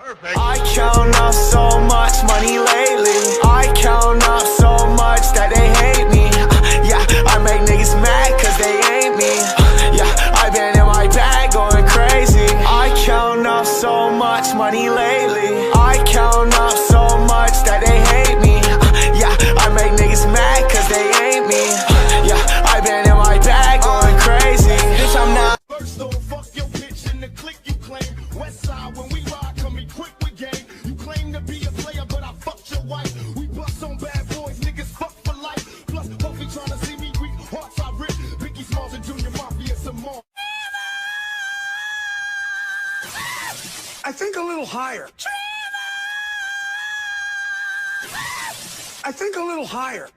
I count up so much money lately. I count up so much that they hate me. Yeah, I make niggas mad cause they ain't me. Yeah, I been in my bag going crazy. I count up so much money lately. I count up so much that they hate me. Yeah, I make niggas mad cause they ain't me. Yeah, I been in my bag going crazy. Bitch, I'm not. First don't fuck your bitch in the clique you claim. West side when we ride, come equipped with game. You claim to be a player, but I fucked your wife. We bust on bad boys, niggas fuck for life. Plus, Puffy tryna see me weak, hearts I rip. Biggie Smalls and Junior Mafia some more. I think a little higher. I think a little higher.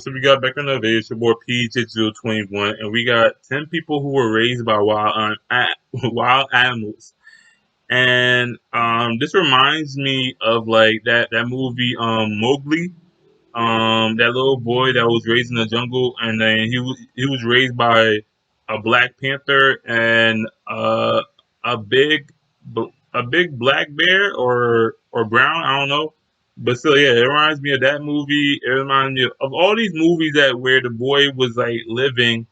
So we got back on the video. It's your boy PJ021, and we got 10 people who were raised by wild animals. And this reminds me of like that movie Mowgli. That little boy that was raised in the jungle, and then he was raised by a black panther and a big black bear or brown, I don't know. But still, yeah, it reminds me of that movie. It reminds me of all these movies that where the boy was like living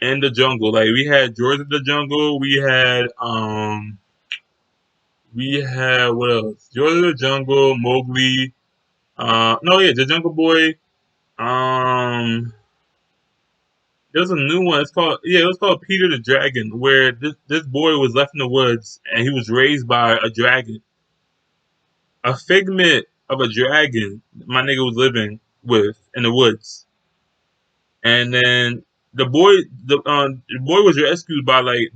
in the jungle. Like we had George of the Jungle, we had what else? George of the Jungle, Mowgli. No, yeah, the Jungle Boy. There's a new one. It was called Peter the Dragon, where this boy was left in the woods and he was raised by a dragon, a figment of a dragon. My nigga was living with in the woods, and then the boy was rescued by I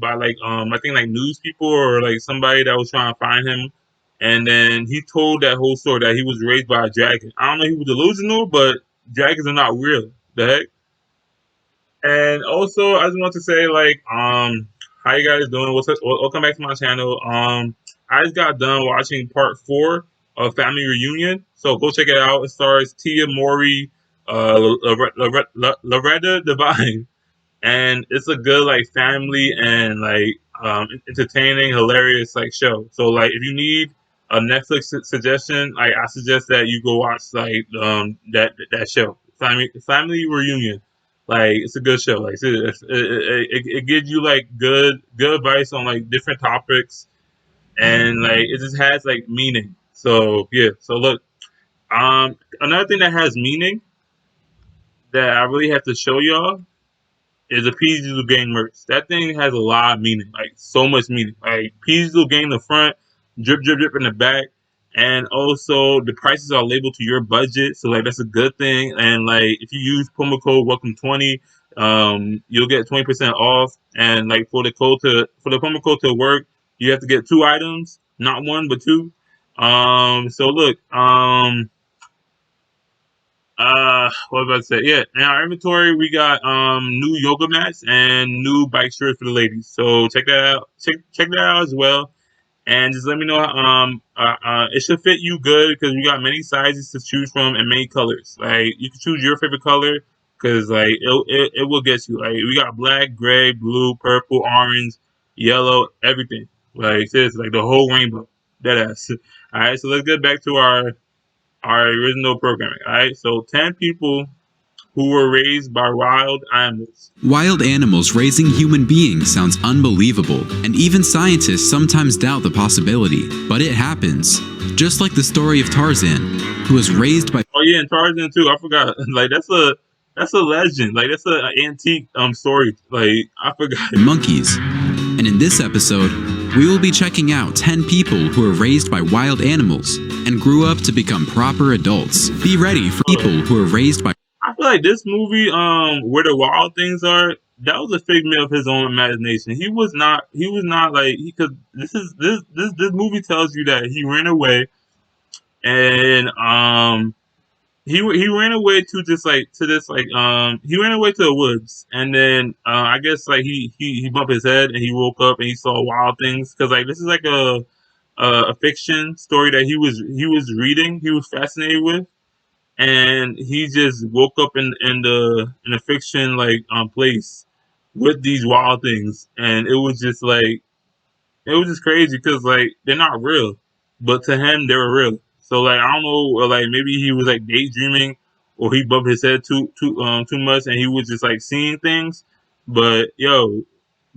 think like news people or like somebody that was trying to find him. And then he told that whole story that he was raised by a dragon. I don't know if he was delusional, but dragons are not real. The heck? And also, I just want to say, like, how you guys doing? Welcome back to my channel. I just got done watching part 4 of Family Reunion, so go check it out. It stars Tia Mowry, Loretta Devine, and it's a good like family and like entertaining, hilarious like show. So like, if you need a Netflix suggestion, like I suggest that you go watch like that show, Family Reunion. Like it's a good show. Like it gives you like good advice on like different topics, and like it just has like meaning. So yeah. So look, another thing that has meaning that I really have to show y'all is a PG Gang merch. That thing has a lot of meaning, like so much meaning. Like PG Gang in the front, drip drip drip in the back. And also the prices are labeled to your budget, so like that's a good thing. And like if you use promo code welcome20, you'll get 20% off. And like for the promo code to work, you have to get 2 items, not 1 but 2. So look, what was I about to say? Yeah, in our inventory we got new yoga mats and new bike shirts for the ladies. So check that out. Check that out as well. And just let me know. It should fit you good because we got many sizes to choose from and many colors. Like you can choose your favorite color because like it will get you. Like we got black, gray, blue, purple, orange, yellow, everything. Like this, like the whole rainbow. Deadass. All right, so let's get back to our original programming. All right, so 10 people who were raised by wild animals. Wild animals raising human beings sounds unbelievable, and even scientists sometimes doubt the possibility, but it happens. Just like the story of Tarzan, who was raised by Oh yeah, and Tarzan too. I forgot. Like that's a legend. Like that's an antique story. Like I forgot. monkeys. And in this episode, we will be checking out 10 people who were raised by wild animals and grew up to become proper adults. Be ready for people who were raised by I feel like this movie, where the wild things are, that was a figment of his own imagination. He was not. He was not like he could. This movie tells you that he ran away, and he ran away to just like to this like he ran away to the woods, and then I guess like he bumped his head and he woke up and he saw wild things because like this is like a fiction story that he was reading. He was fascinated with, and he just woke up in a fiction like place with these wild things, and it was just crazy because like they're not real, but to him they were real. So like I don't know, or like maybe he was like daydreaming, or he bumped his head too much, and he was just like seeing things. But yo,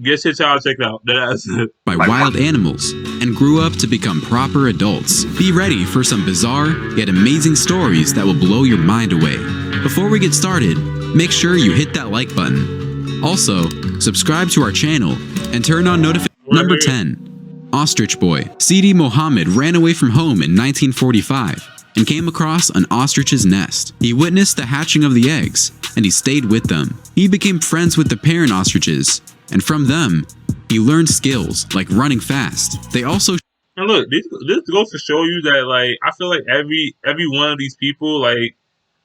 get your child checked out. That's it. by wild animals and grew up to become proper adults. Be ready for some bizarre yet amazing stories that will blow your mind away. Before we get started, make sure you hit that like button. Also, subscribe to our channel and turn on notifications. Number 10. Ostrich Boy. Sidi Mohammed ran away from home in 1945 and came across an ostrich's nest. He witnessed the hatching of the eggs, and he stayed with them. He became friends with the parent ostriches, and from them, he learned skills like running fast. They also And look, this goes to show you that like I feel like every one of these people like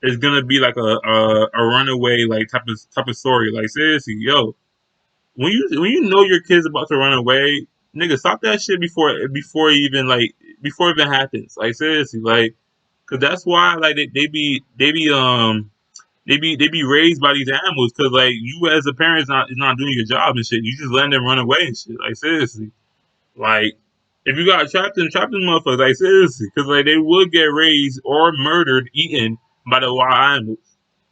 is gonna be like a runaway like type of story. Like seriously, yo, when you know your kid's about to run away, nigga, stop that shit before it even happens. Like seriously, like, cause that's why like they be raised by these animals. Cause like you as a parent is not doing your job and shit. You just letting them run away and shit. Like seriously, like if you got trapped in motherfuckers. Like seriously, cause like they would get raised or murdered, eaten by the wild animals.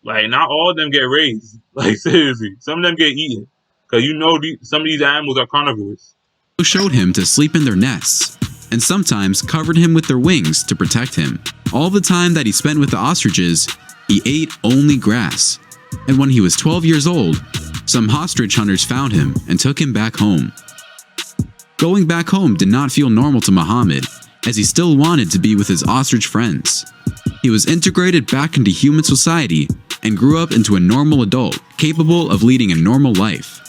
Like not all of them get raised. Like seriously, some of them get eaten. Cause some of these animals are carnivores. showed him to sleep in their nests and sometimes covered him with their wings to protect him. All the time that he spent with the ostriches, he ate only grass. And when he was 12 years old, some ostrich hunters found him and took him back home. Going back home did not feel normal to Muhammad, as he still wanted to be with his ostrich friends. He was integrated back into human society and grew up into a normal adult, capable of leading a normal life.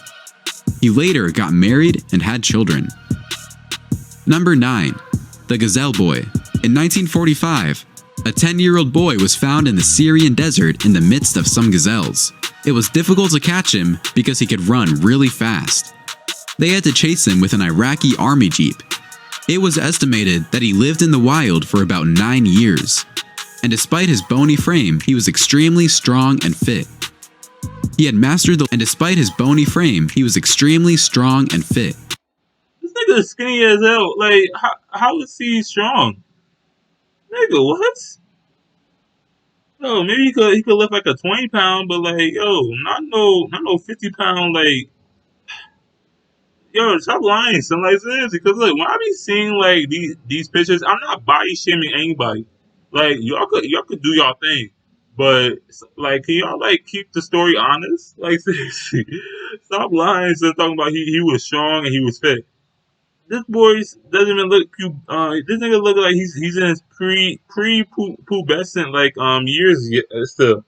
He later got married and had children. Number 9. The Gazelle Boy. In 1945, a 10-year-old boy was found in the Syrian desert in the midst of some gazelles. It was difficult to catch him because he could run really fast. They had to chase him with an Iraqi army jeep. It was estimated that he lived in the wild for about 9 years. And despite his bony frame, he was extremely strong and fit. Despite his bony frame, he was extremely strong and fit. This nigga is skinny as hell. Like how is he strong? Nigga, what? Yo, maybe he could lift like a 20 pound, but like yo, not no 50 pound like. Yo, stop lying, son. Like seriously, because look, when I be seeing like these pictures, I'm not body shaming anybody. Like y'all could do y'all thing, but like can y'all like keep the story honest? Like seriously, stop lying. So talking about he was strong and he was fit. This boy doesn't even look. This nigga look like he's in his pre pubescent like years still.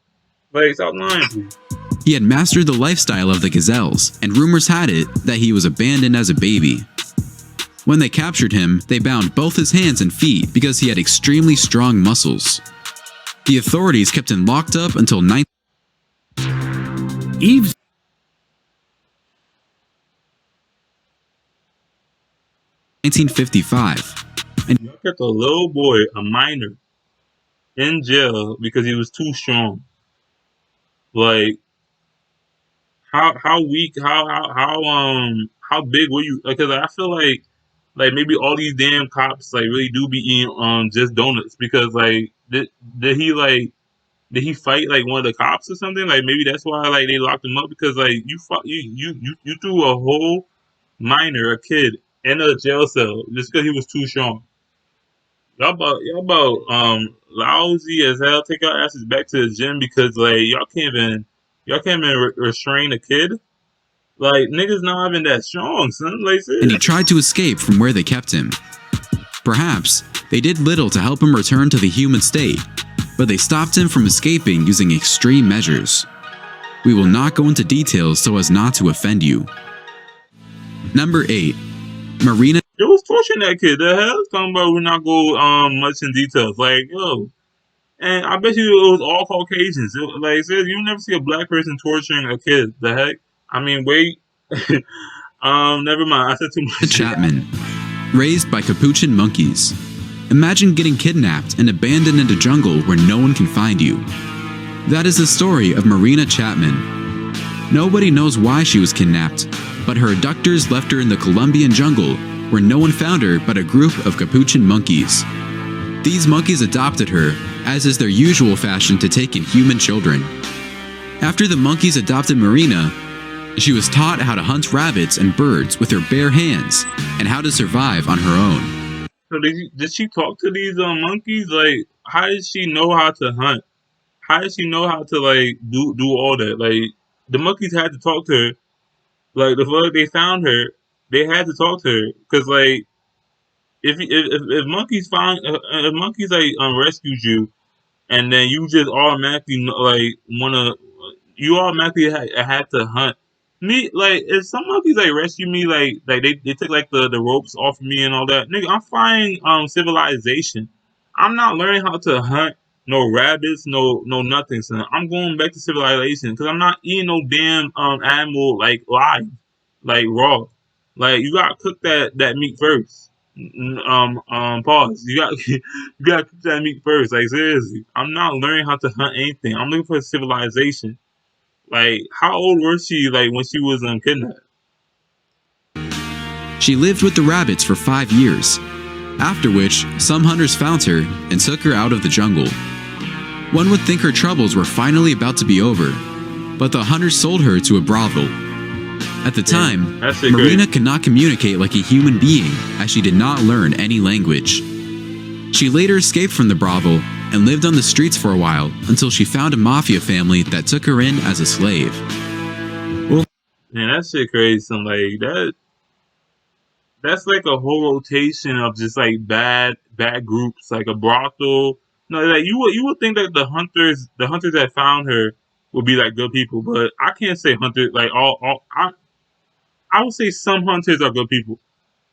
Like stop lying, please. He had mastered the lifestyle of the gazelles, and rumors had it that he was abandoned as a baby. When they captured him, they bound both his hands and feet because he had extremely strong muscles. The authorities kept him locked up until 1955. And Y'all kept a little boy, a minor, in jail because he was too strong. Like how weak, how big were you? Because I feel like maybe all these damn cops like really do be eating just donuts because like did he like did he fight like one of the cops or something? Like maybe that's why like they locked him up because like you threw a whole minor, a kid, in a jail cell just because he was too strong. Y'all about lousy as hell. Take your asses back to the gym because like y'all can't even restrain a kid. Like niggas not even that strong, son. Like and he seriously. tried to escape from where they kept him. Perhaps they did little to help him return to the human state, but they stopped him from escaping using extreme measures. We will not go into details so as not to offend you. Number 8. Marina It was torturing that kid. The hell? Talking about we not go much in details. Like, yo. And I bet you it was all Caucasians. Like says you never see a black person torturing a kid. The heck? I mean, wait. Never mind. I said too much. Chapman, raised by capuchin monkeys. Imagine getting kidnapped and abandoned in a jungle where no one can find you. That is the story of Marina Chapman. Nobody knows why she was kidnapped, but her abductors left her in the Colombian jungle where no one found her but a group of capuchin monkeys. These monkeys adopted her, as is their usual fashion to take in human children. After the monkeys adopted Marina, she was taught how to hunt rabbits and birds with her bare hands and how to survive on her own. So did she talk to these monkeys? Like, how did she know how to hunt? How did she know how to like do all that? Like, the monkeys had to talk to her. Like, the fuck they found her, they had to talk to her because like if monkeys find if monkeys like rescued you and then you just automatically like wanna you automatically had to hunt me. Like if some monkeys like rescue me, like they took like the ropes off of me and all that, nigga, I'm finding civilization. I'm not learning how to hunt no rabbits, no nothing, son. I'm going back to civilization because I'm not eating no damn animal like live, like raw. Like you gotta cook that meat first. Pause. You got you gotta cook that meat first. Like seriously, I'm not learning how to hunt anything. I'm looking for civilization. Like how old was she like when she was kidnapped? She lived with the rabbits for 5 years, after which some hunters found her and took her out of the jungle. One would think her troubles were finally about to be over, but the hunters sold her to a brothel. At the time, that's it, Marina great. could not communicate like a human being as she did not learn any language. She later escaped from the brothel and lived on the streets for a while until she found a mafia family that took her in as a slave. Well, Man, that shit crazy. Son. Like that's like a whole rotation of just like bad groups, like a brothel. No, like you would think that the hunters that found her would be like good people, but I can't say hunters like all I would say some hunters are good people,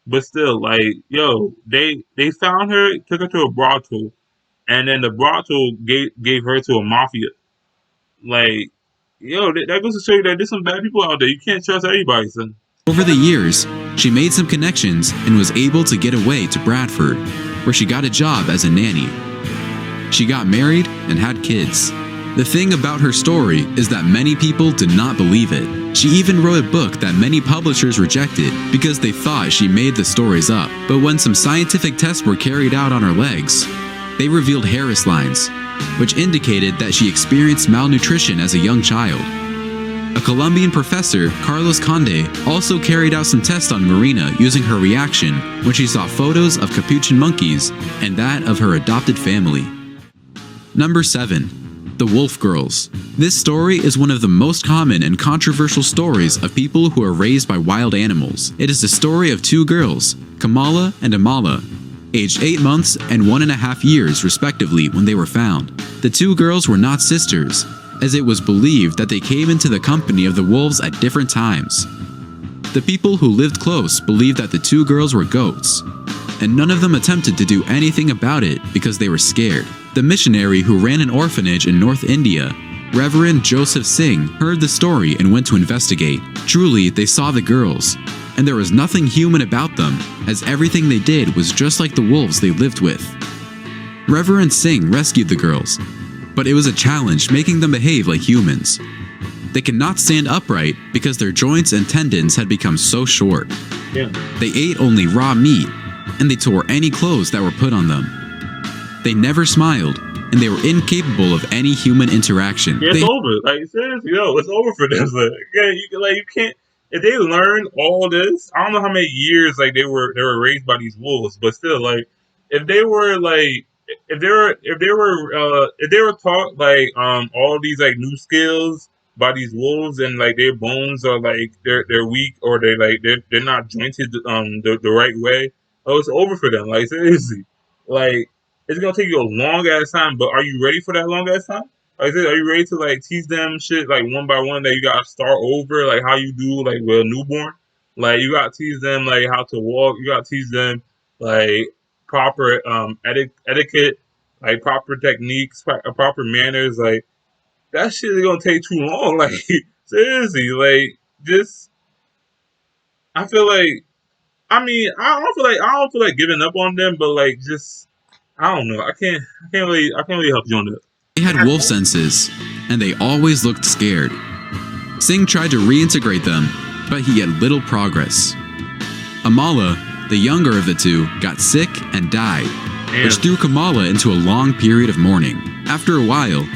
but still, like, yo, they found her, took her to a brothel, and then the brothel gave her to a mafia. Like, yo, that goes to show you that there's some bad people out there. You can't trust everybody, son. over the years, she made some connections and was able to get away to Bradford, where she got a job as a nanny. She got married and had kids. The thing about her story is that many people did not believe it. She even wrote a book that many publishers rejected because they thought she made the stories up. But when some scientific tests were carried out on her legs, they revealed Harris lines, which indicated that she experienced malnutrition as a young child. A Colombian professor, Carlos Conde, also carried out some tests on Marina using her reaction when she saw photos of capuchin monkeys and that of her adopted family. Number 7. The Wolf Girls. This story is one of the most common and controversial stories of people who are raised by wild animals. It is the story of 2 girls, Kamala and Amala, aged 8 months and 1.5 years respectively when they were found. The 2 girls were not sisters, as it was believed that they came into the company of the wolves at different times. The people who lived close believed that the 2 girls were goats, and none of them attempted to do anything about it because they were scared. The missionary who ran an orphanage in North India, Reverend Joseph Singh, heard the story and went to investigate. Truly, they saw the girls, and there was nothing human about them, as everything they did was just like the wolves they lived with. Reverend Singh rescued the girls, but it was a challenge making them behave like humans. They could not stand upright because their joints and tendons had become so short. Yeah. They ate only raw meat, and they tore any clothes that were put on them. They never smiled, and they were incapable of any human interaction. Yeah, it's over. Like seriously, it's over for them. You can't. If they learn all this, I don't know how many years like they were raised by these wolves, but still, like if they were like if they were taught like all these like new skills by these wolves, and like their bones are like they're weak, or they're not jointed the right way. Oh, it's over for them. Like seriously, like it's gonna take you a long ass time. But are you ready for that long ass time? Like, are you ready to like teach them shit like one by one that you gotta start over, like how you do like with a newborn? Like you gotta teach them like how to walk. You gotta teach them like proper etiquette, like proper techniques, proper manners. Like that shit is gonna take too long. Like seriously, like just I feel like I don't feel like giving up on them, but like just I don't know. I can't really help you on that. They had wolf senses, and they always looked scared. Singh tried to reintegrate them, but he had little progress. Amala, the younger of the two, got sick and died, which threw Kamala into a long period of mourning. After a while,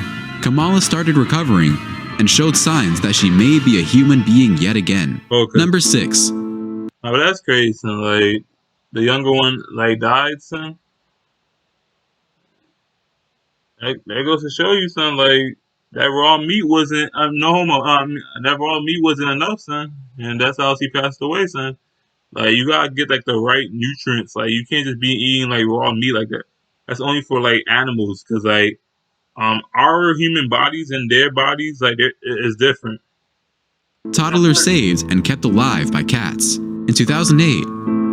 Kamala started recovering and showed signs that she may be a human being yet again. Okay. Number 6. Oh, but that's crazy, son. Like the younger one like died, son. That goes to show you, son. Like that raw meat wasn't no homo. That raw meat wasn't enough, son, and that's how she passed away, son. Like you gotta get like the right nutrients. Like you can't just be eating like raw meat like that. That's only for like animals, because like our human bodies and their bodies like is different. Toddler saved and kept alive by cats. In 2008,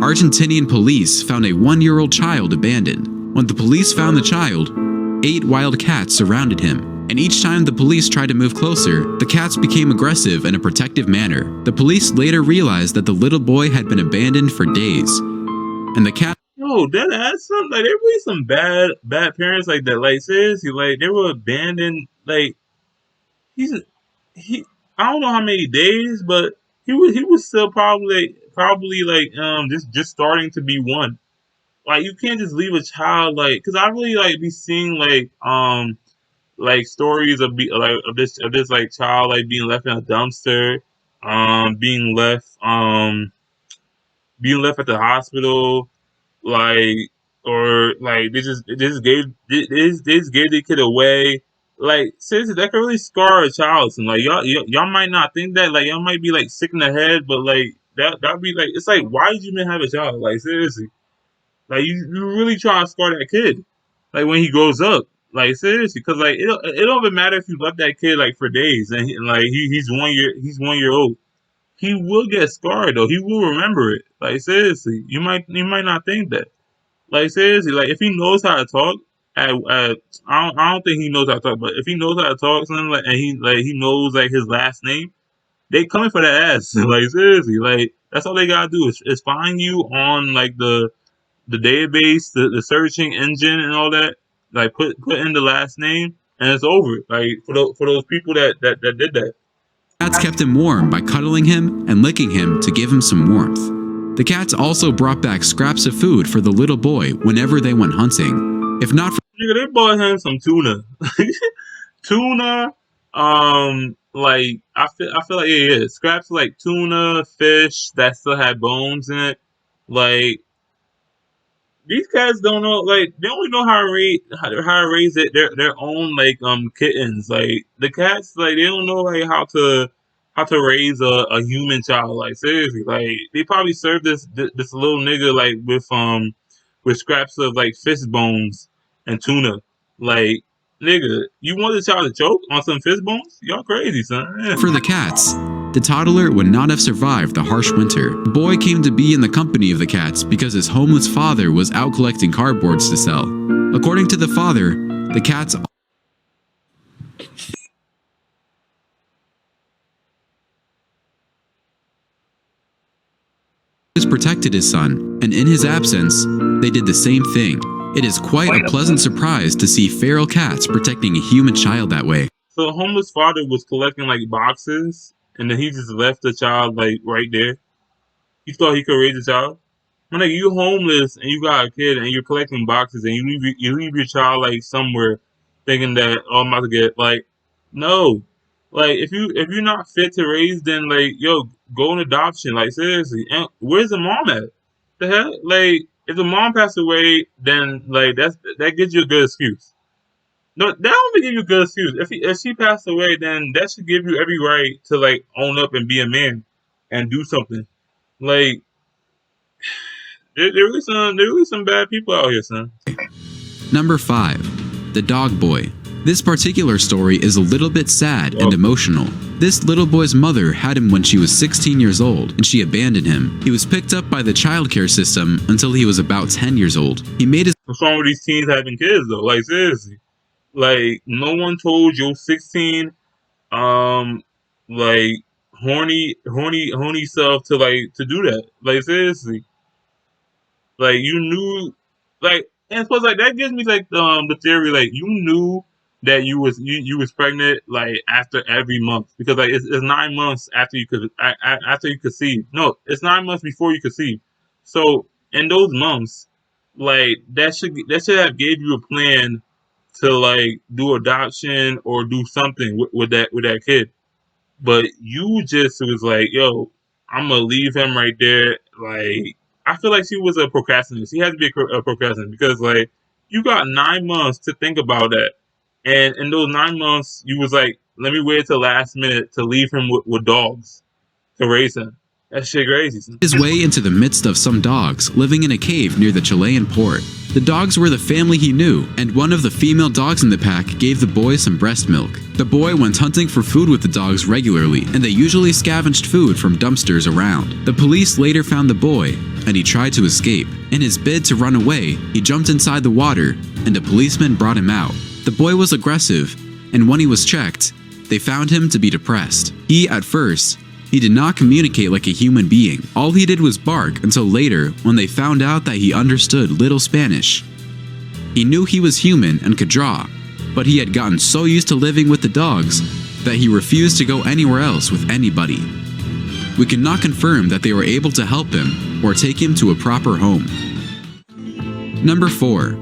Argentinian police found a 1-year-old child abandoned. When the police found the child, 8 wild cats surrounded him, and each time the police tried to move closer, the cats became aggressive in a protective manner. The police later realized that the little boy had been abandoned for days, and the cat. Yo, that ass, son. Like there really some bad parents like that. Like seriously, like they were abandoned. Like he. I don't know how many days, but he was still probably like just starting to be one. Like you can't just leave a child like, because I really like be seeing like stories of of this like child like being left in a dumpster, being left at the hospital, like, or like they just gave the kid away. Like seriously, that could really scar a child. And like y'all might not think that, like y'all might be like sick in the head, but like that'd be like, it's like, why did you even have a child? Like seriously, like you really try to scar that kid, like when he grows up. Like seriously, because like it don't even matter if you left that kid like for days, and like he's 1 year old. He will get scarred though. He will remember it. Like seriously, you might not think that. Like seriously, like if he knows how to talk, I don't think he knows how to talk, but if he knows how to talk, something like, and he knows like his last name, they coming for that ass. Like seriously, like that's all they gotta do is find you on like the database, the searching engine, and all that. Like put in the last name, and it's over. Like for those people that did that. Cats kept him warm by cuddling him and licking him to give him some warmth. The cats also brought back scraps of food for the little boy whenever they went hunting. If not for Nigga, they bought him some tuna. Tuna, like I feel like yeah, scraps like tuna, fish that still had bones in it. Like these cats don't know, like they only know how to raise their own like kittens. Like the cats, like they don't know like how to raise a human child. Like seriously, like they probably served this little nigga like with scraps of like fish bones and tuna. Like nigga, you want the child to choke on some fish bones? Y'all crazy, son. Yeah. the cats, the toddler would not have survived the harsh winter. The boy came to be in the company of the cats because his homeless father was out collecting cardboards to sell. According to the father, the cats always protected his son, and in his absence, they did the same thing. It is quite a pleasant surprise to see feral cats protecting a human child that way. So the homeless father was collecting like boxes, and then he just left the child like right there. He thought he could raise a child. Man, like you homeless and you got a kid and you're collecting boxes, and you leave your child like somewhere thinking that, oh, I'm about to get like, no, like if you're not fit to raise, then like, yo, go in adoption. Like seriously, and where's the mom at? The hell, like if the mom passed away, then like that gives you a good excuse. No, that don't give you a good excuse. If she passed away, then that should give you every right to like own up and be a man and do something. Like there really some bad people out here, son. Number 5. The Dog Boy. This particular story is a little bit sad and emotional. This little boy's mother had him when she was 16 years old, and she abandoned him. He was picked up by the childcare system until he was about 10 years old. He made his What's wrong with these teens having kids though? Like seriously, like no one told your 16, um, like horny self to do that. Like seriously, like you knew, like, and suppose like that gives me like the theory, like you knew that you was pregnant like after every month, because like it's 9 months after you could after you conceive. No, it's 9 months before you conceive. So in those months, like that should have gave you a plan to like do adoption or do something with that kid. But you just was like, yo, I'm gonna leave him right there. Like, I feel like she was a procrastinator. She had to be a procrastinator because, like, you got 9 months to think about that. And in those 9 months, you was like, let me wait till last minute to leave him with dogs to raise him. That shit crazy. Son. his way into the midst of some dogs living in a cave near the Chilean port. The dogs were the family he knew, and one of the female dogs in the pack gave the boy some breast milk. The boy went hunting for food with the dogs regularly, and they usually scavenged food from dumpsters around. The police later found the boy, and he tried to escape. In his bid to run away, he jumped inside the water, and a policeman brought him out. The boy was aggressive, and when he was checked, they found him to be depressed. At first, he did not communicate like a human being. All he did was bark until later when they found out that he understood little Spanish. He knew he was human and could draw, but he had gotten so used to living with the dogs that he refused to go anywhere else with anybody. We cannot confirm that they were able to help him or take him to a proper home. Number 4.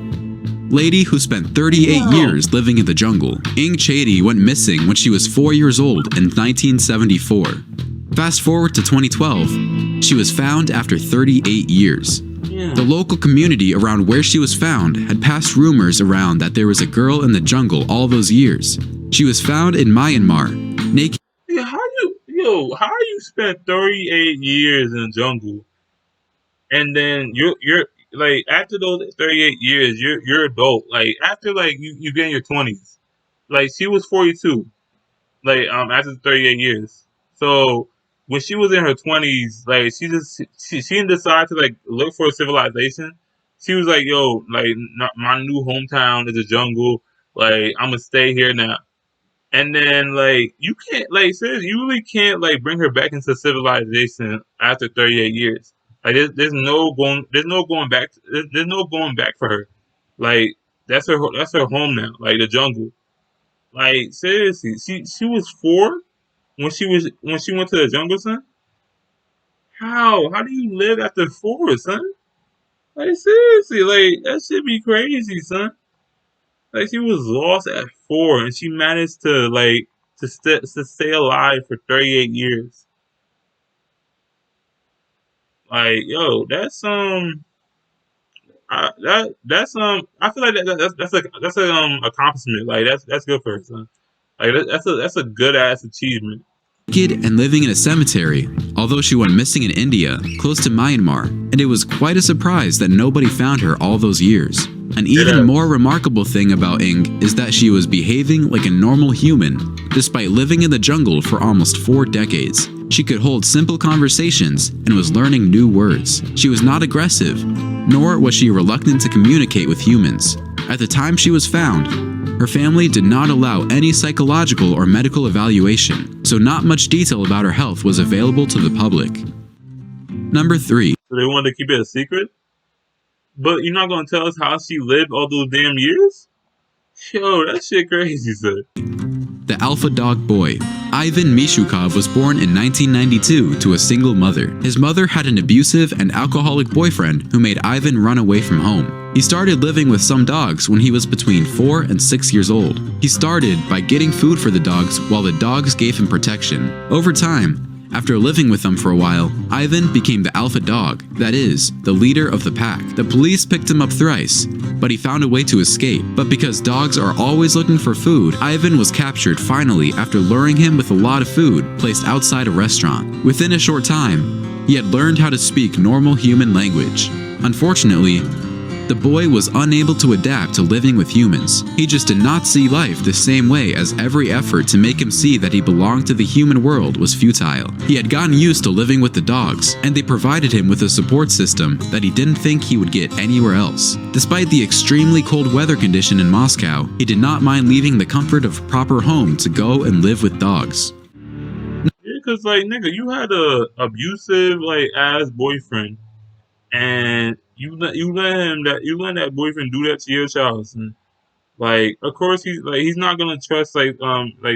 Lady who spent 38 years living in the jungle. Ing Chady went missing when she was 4 years old in 1974. Fast forward to 2012, she was found after 38 years. The local community around where she was found had passed rumors around that there was a girl in the jungle all those years. She was found in Myanmar, naked. Yeah, how you spent 38 years in the jungle, and then you're like after those 38 years, you're adult. Like after like you get in your 20s, like she was 42, like after 38 years. So when she was in her 20s, like she didn't decide to like look for a civilization. She was like, yo, like my new hometown is a jungle. Like I'm gonna stay here now. And then like you can't like seriously, you really can't like bring her back into civilization after 38 years. Like there's no going back. There's no going back for her. Like that's her home now. Like the jungle. Like seriously, she was 4 when she went to the jungle, son. How do you live after 4, son? Like seriously, like that should be crazy, son. Like she was lost at 4, and she managed to like to stay alive for 38 years. Like yo, that's I feel like that's a accomplishment. Like that's good for her, son. Like that's a good ass achievement. And living in a cemetery, although she went missing in India, close to Myanmar, and it was quite a surprise that nobody found her all those years. An even more remarkable thing about Ing is that she was behaving like a normal human, despite living in the jungle for almost 4 decades. She could hold simple conversations and was learning new words. She was not aggressive, nor was she reluctant to communicate with humans. At the time she was found, her family did not allow any psychological or medical evaluation, so not much detail about her health was available to the public. Number 3. So they wanted to keep it a secret? But you're not going to tell us how she lived all those damn years? Yo, that shit crazy, sir. The Alpha Dog Boy. Ivan Mishukov was born in 1992 to a single mother. His mother had an abusive and alcoholic boyfriend who made Ivan run away from home. He started living with some dogs when he was between 4 and 6 years old. He started by getting food for the dogs while the dogs gave him protection. Over time, after living with them for a while, Ivan became the alpha dog, that is, the leader of the pack. The police picked him up thrice, but he found a way to escape. But because dogs are always looking for food, Ivan was captured finally after luring him with a lot of food placed outside a restaurant. Within a short time, he had learned how to speak normal human language. Unfortunately, the boy was unable to adapt to living with humans. He just did not see life the same way, as every effort to make him see that he belonged to the human world was futile. He had gotten used to living with the dogs, and they provided him with a support system that he didn't think he would get anywhere else. Despite the extremely cold weather condition in Moscow, he did not mind leaving the comfort of a proper home to go and live with dogs. Yeah, cause like nigga, you had a abusive like ass boyfriend, and you let that boyfriend do that to your child. Son. Like, of course he's not gonna trust like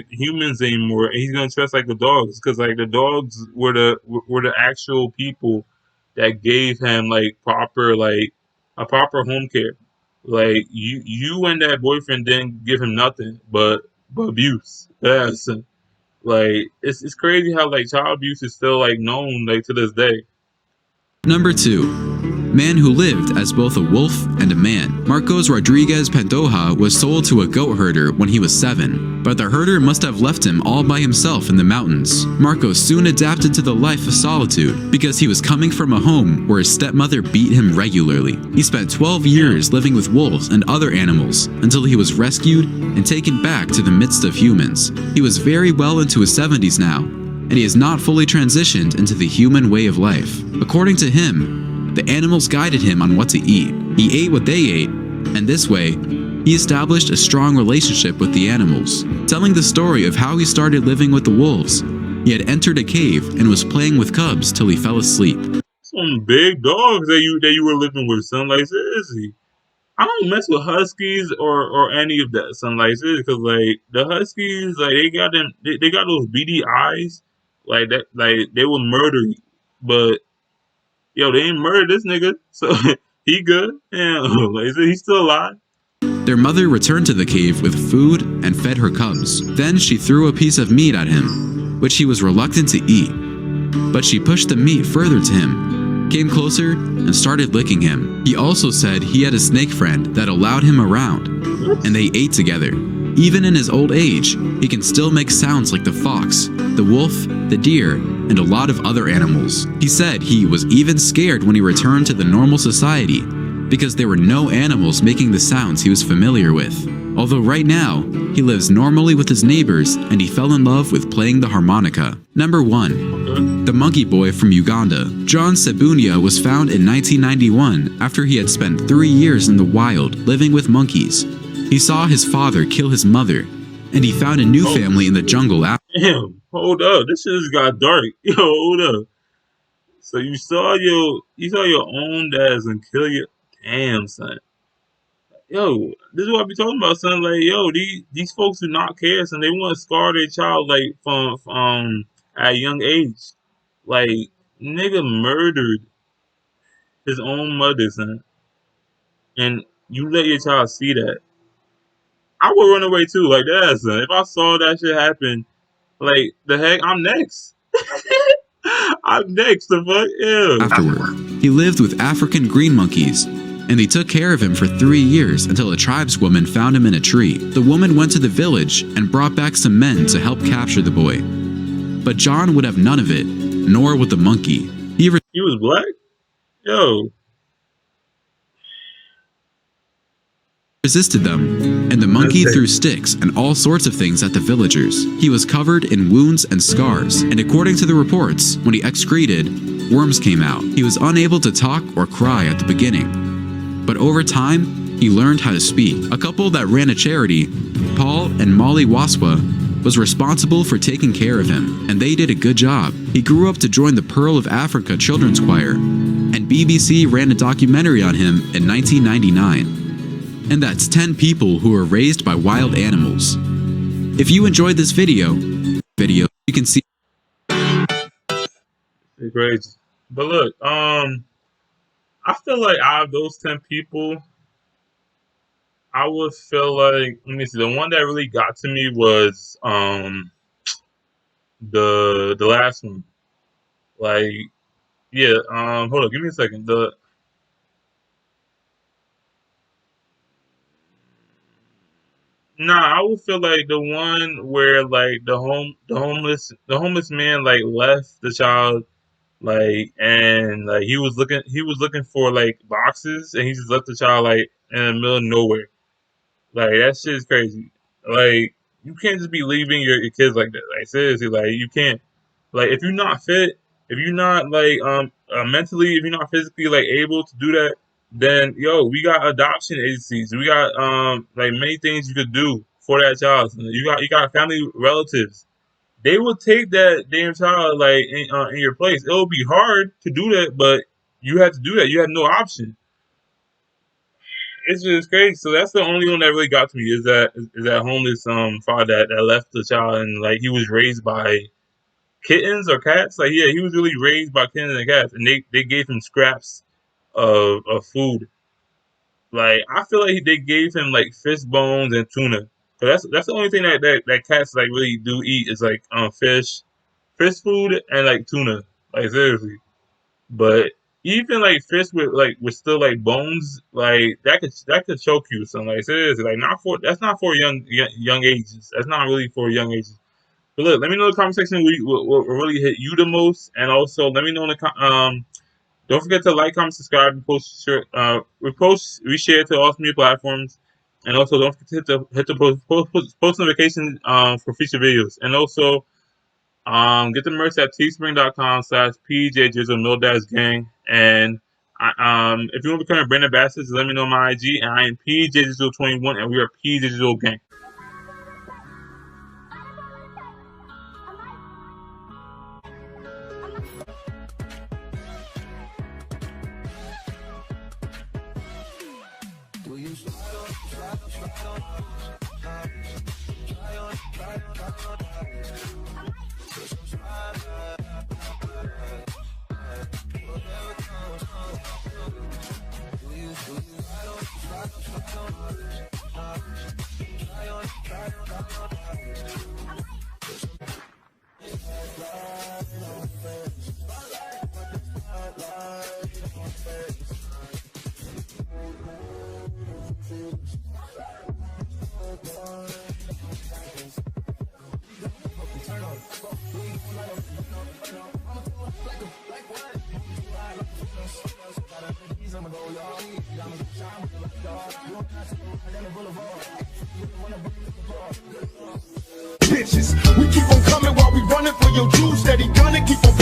humans anymore. And he's gonna trust like the dogs, because like the dogs were the actual people that gave him like a proper home care. Like you and that boyfriend didn't give him nothing but abuse. Yes. Like it's crazy how like child abuse is still like known like to this day. Number 2. Man who lived as both a wolf and a man. Marcos Rodriguez Pantoja was sold to a goat herder when he was 7, but the herder must have left him all by himself in the mountains. Marcos soon adapted to the life of solitude because he was coming from a home where his stepmother beat him regularly. He spent 12 years living with wolves and other animals until he was rescued and taken back to the midst of humans. He was very well into his 70s now, and he has not fully transitioned into the human way of life. According to him, the animals guided him on what to eat. He ate what they ate, and this way, he established a strong relationship with the animals. Telling the story of how he started living with the wolves, he had entered a cave and was playing with cubs till he fell asleep. Some big dogs that you were living with, son. Like seriously, I don't mess with huskies or any of that, son. Like seriously, because like the huskies, like they got those beady eyes, like that, like they will murder you. But yo, they ain't murdered this nigga, so he good. Yeah, like he's still alive. Their mother returned to the cave with food and fed her cubs. Then she threw a piece of meat at him, which he was reluctant to eat. But she pushed the meat further to him, came closer, and started licking him. He also said he had a snake friend that allowed him around, and they ate together. Even in his old age, he can still make sounds like the fox, the wolf, the deer, and a lot of other animals. He said he was even scared when he returned to the normal society because there were no animals making the sounds he was familiar with. Although right now, he lives normally with his neighbors and he fell in love with playing the harmonica. Number 1. The Monkey Boy from Uganda. John Sebunia was found in 1991 after he had spent 3 years in the wild living with monkeys. He saw his father kill his mother, and he found a new family in the jungle after. Damn, hold up, this shit just got dark. Yo, hold up. So you saw your own dads and kill your damn son. Yo, this is what I be talking about, son. Like, yo, these folks do not care, son. They want to scar their child like from at a young age. Like, nigga murdered his own mother, son, and you let your child see that. I would run away too, like that, son. If I saw that shit happen, like the heck, I'm next. I'm next, the fuck, yeah. Afterward, he lived with African green monkeys, and they took care of him for 3 years until a tribeswoman found him in a tree. The woman went to the village and brought back some men to help capture the boy. But John would have none of it, nor would the monkey. He was black? Yo. resisted them, and the monkey threw sticks and all sorts of things at the villagers. He was covered in wounds and scars, and according to the reports, when he excreted, worms came out. He was unable to talk or cry at the beginning, but over time, he learned how to speak. A couple that ran a charity, Paul and Molly Waswa, was responsible for taking care of him, and they did a good job. He grew up to join the Pearl of Africa Children's Choir, and BBC ran a documentary on him in 1999. And that's 10 people who were raised by wild animals. If you enjoyed this video, you can see. Great. But look, I feel like out of those 10 people, I would feel like, let me see, the one that really got to me was the last one. Like, yeah, hold on, give me a second. Nah, I would feel like the one where like the homeless man like left the child, like, and like he was looking for like boxes, and he just left the child like in the middle of nowhere. Like that shit is crazy. Like you can't just be leaving your kids like that. Like seriously, like you can't. Like if you're not fit, if you're not like mentally, if you're not physically like able to do that, then yo, we got adoption agencies. We got like many things you could do for that child. You got family relatives. They will take that damn child like in your place. It'll be hard to do that, but you have to do that. You have no option. It's just crazy. So that's the only one that really got to me is that homeless father that left the child, and like he was raised by kittens or cats. Like yeah, he was really raised by kittens and cats, and they gave him scraps of food. Like I feel like they gave him like fish bones and tuna. So that's the only thing that cats like really do eat is like fish food and like tuna. Like seriously. But even like fish with still like bones, like that could choke you or something. Like seriously, like not for that's not for young ages. That's not really for young ages. But look, let me know in the comment section what really hit you the most, and also let me know in the don't forget to like, comment, subscribe, and reshare to all media platforms, and also don't forget to hit the post notification for future videos, and also get the merch at teespring.com/PJJizzle Gang. And if you want to become a brand ambassador, just let me know my IG, and I am PJJizzle21, and we are PJJizzle Gang. Bitches, we keep on coming while we running for your juice. Steady gunning, keep on